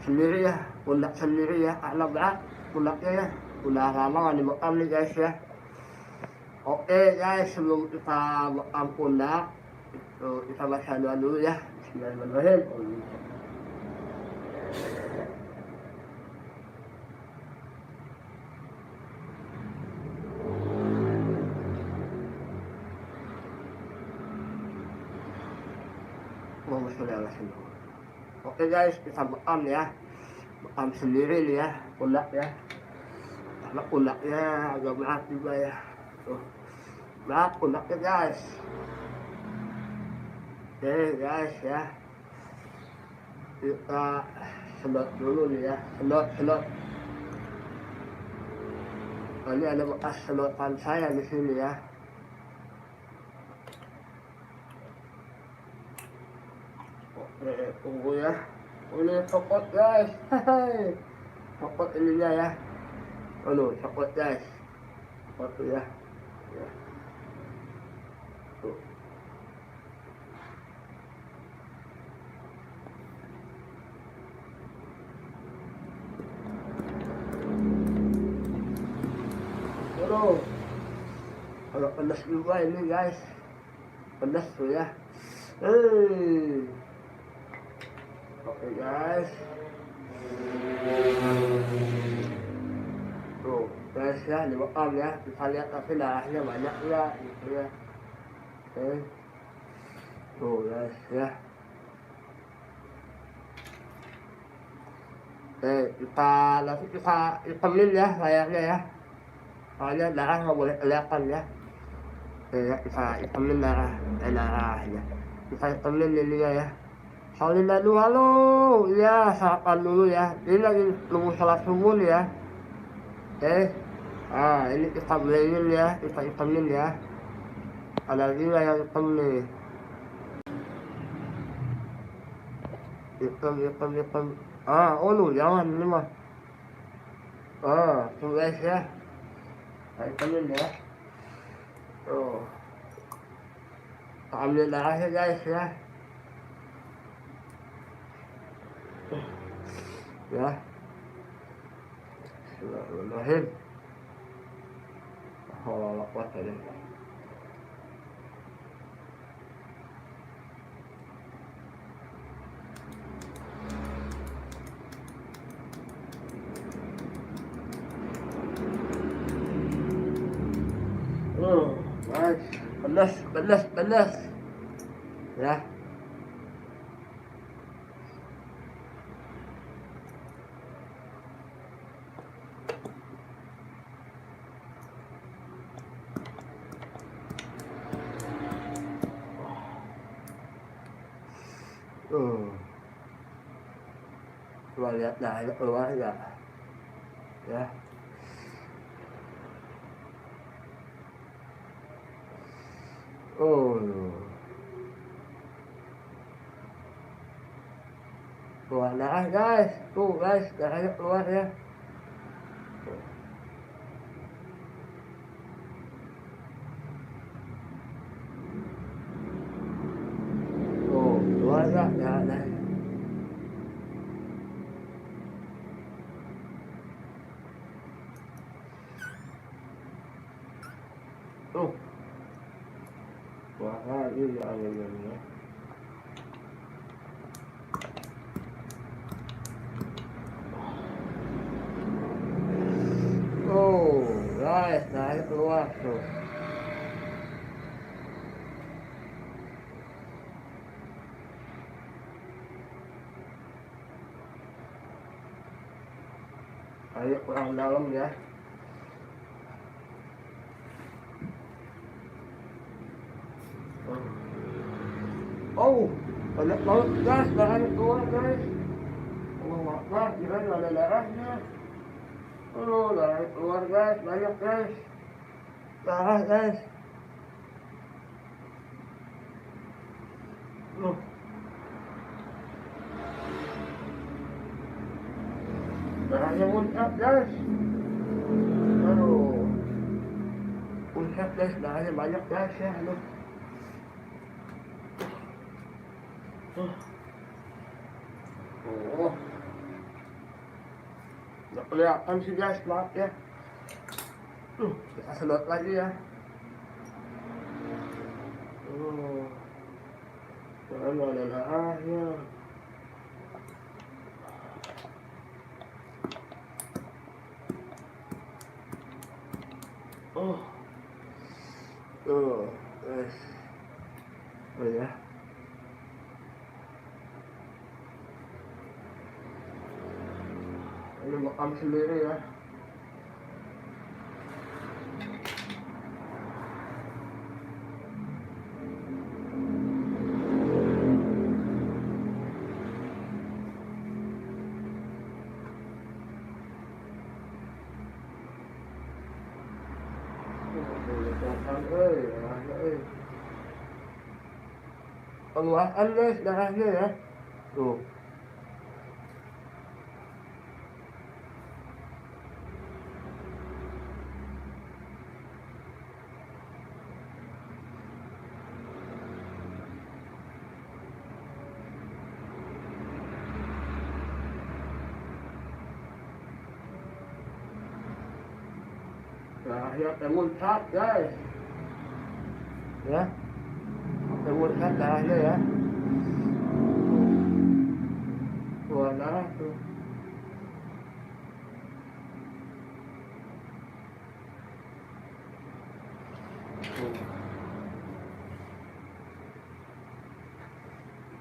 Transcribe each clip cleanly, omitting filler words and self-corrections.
sendiri ya, pundak sendiri ya, karena berat pundaknya ya. Udah lama nggak dibekam nih guys ya. Oke guys, sebelum kita bekam pundak, itu kita baca doa dulu ya. Bismillahirrahmanirrahim. Oke guys, kita bekam ya, bekam sendiri nih ya, pundak ya, karena pundaknya agak berat juga ya, tuh berat pundaknya guys. Oke guys ya, kita sedot dulu nih ya, sedot. Ini ada bekas sedotan saya di sini ya. Tunggu ya, ini copot guys, copot ininya ya, aduh copot guys, copot tuh ya, tuh. Aduh, agak pedas juga ini guys, pedas tuh ya. Oke guys, tuh guys ya, dibekam ya, kita lihat tapi darahnya banyak ya, gitu ya. Oke, tuh guys ya. Oke, nanti kita itemin ya layarnya ya, soalnya darah nggak boleh kelihatan ya. Oke ya, kita itemin darahnya, kita itemin ininya ya. Salin dulu, halo, ya sarapan dulu ya. Ini lagi nunggu sholat subuh nih ya. Oke, ini kita blendin ya, kita itemin ya. Ada juga yang hitam nih. Hitam. Lu jangan ini mah. Tuh guys ya. Kita itemin ya. Tuh. Kita ambil darahnya guys ya. Ya, Bismillahirrahmanirrahim. Allah kuat ya. Guys, pedas ya. Coba lihat darahnya keluar ya. Ya. Keluar darah guys. Tuh guys, darahnya keluar ya. Tuh, keluar ya darahnya. Tuh. Wah, ini ya. Guys, darahnya keluar tuh. Ayo kurang dalam ya. Banyak banget guys, darahnya keluar guys. Allah Akbar, kirain ada darahnya. Darahnya keluar guys, banyak guys. Darah guys. Darahnya muncrat guys. Muncrat guys, darahnya banyak guys ya. Nggak kelihatan sih guys, maaf ya. Kita sedot lagi ya. Mana ada darahnya. Oh, tuh, oh ya. Ini makam sendiri ya. Keluarkan guys darahnya ya. Tuh. Darahnya temuncak guys. Ya. Temuncak darahnya ya. Keluar darah tuh.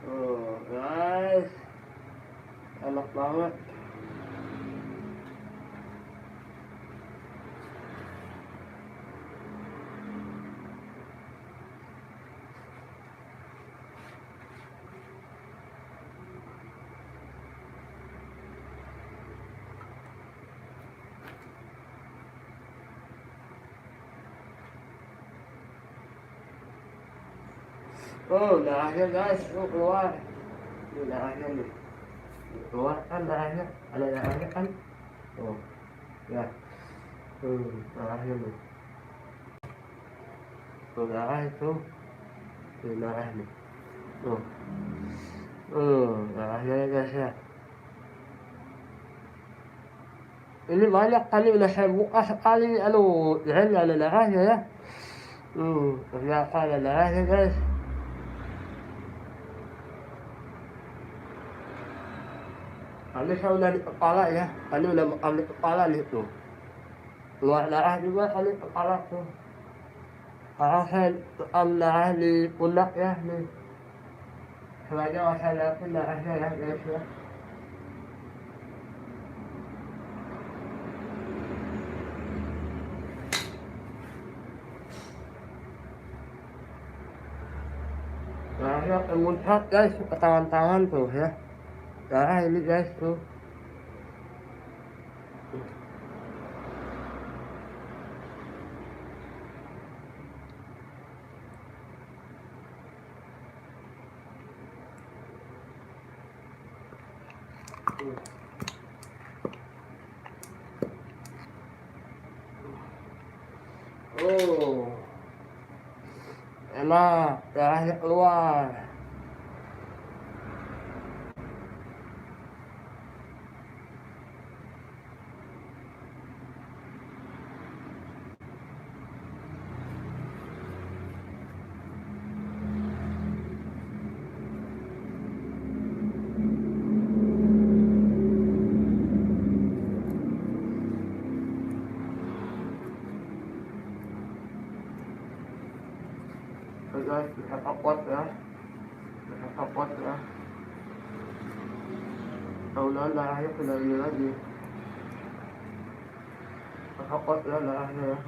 Oh guys, enak banget. Oh, darahnya guys, keluar. Ini darahnya nih. Keluar kan darahnya, ada darahnya kan? Oh, ya. Darahnya nih. Tuh darah itu. Tuh darah nih. Tuh. Darahnya ya guys ya. Ini banyak kali udah saya buka sekali, aduh, ini ada darahnya ya. Ternyata ada darahnya guys. Tadi saya udah di kepala ya, tadi udah ambil kepala nih tuh. Keluar darah juga kali kepala tuh. Karena saya ambil darah di pundak ya nih. Sengaja saya liatin darahnya ya guys ya. Darahnya kemuncak guys ke tangan-tangan tuh ya. Darah ini guys tuh. Oh, enak, darahnya keluar. Guys, bisa kapot ya, bisa kapot ya. Tahunan darahnya sudah ini lagi, bisa kapot ya darahnya ya.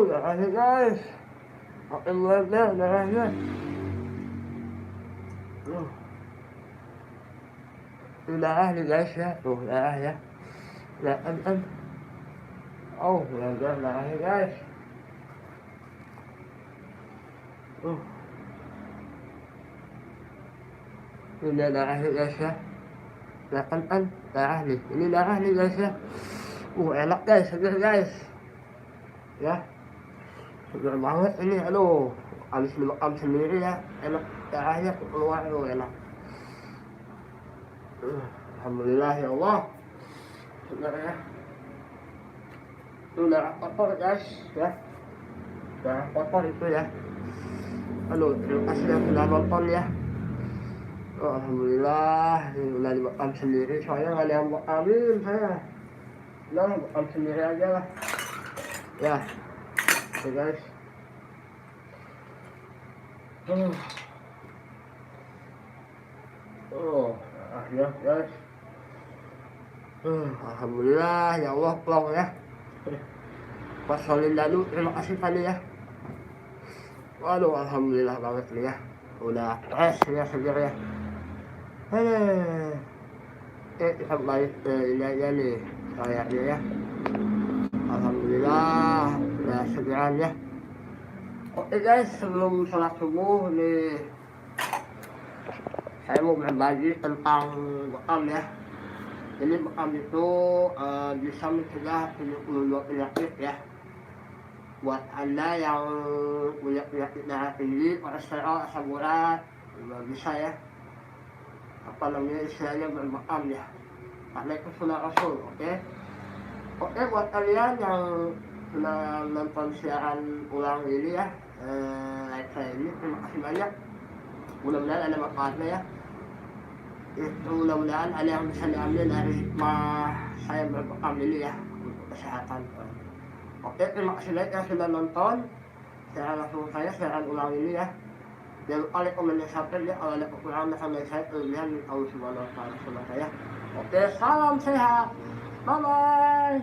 Darahnya guys, makin lebar darahnya. Ini darah nih guys ya, tuh darah ya. Lihat kan. Oh, lebar darahnya guys. Ini darahnya guys ya. Lihat kan darah nih. Ini darah nih guys ya. Enak guys, segar guys. Ya. Segar banget ini, aduh. habis dimakan sendiri ya, enak, darahnya keluar tuh enak. Alhamdulillah ya Allah. Sebenarnya itu darah kotor guys ya, darah kotor itu ya. Aduh, terima kasih yang sudah nonton ya. Oh, alhamdulillah, ini udah dimakan sendiri, soalnya nggak ada yang mau ambil saya. Nah, makan sendiri aja lah. Ya, oke guys. Ya guys. Alhamdulillah ya Allah, plong ya. Pasolin lalu, terima kasih tadi ya. Waduh, alhamdulillah banget nih ya. Udah fresh ya segar ya. Kita balik ke ini aja nih, kayaknya ya. Alhamdulillah, udah segaran ya. Oke guys, sebelum sholat subuh nih, saya mau berbagi tentang bekam ya. Jadi bekam itu bisa mencegah 72 penyakit ya. Buat anda yang punya penyakit darah tinggi, kolesterol, asam urat, bisa ya. Apa namanya istilahnya berbekam ya. Karena itu sunnah Rasul, oke? Oke, buat kalian yang sudah nonton siaran ulang ini ya, like saya ini, terima kasih banyak. Mudah-mudahan ada manfaatnya ya. Itu mudah-mudahan ada yang bisa diambil dari hikmah saya berbekam ini ya, untuk kesehatan. Oke, terima kasih banyak yang sudah nonton siaran langsung saya, siaran ulang ini ya. Jangan lupa like, komen, dan subscribe ya. Kalau ada kekurangan dari saya, kelebihan Allah Subhanahu wa Ta'ala sama saya. Oke, salam sehat. Bye bye.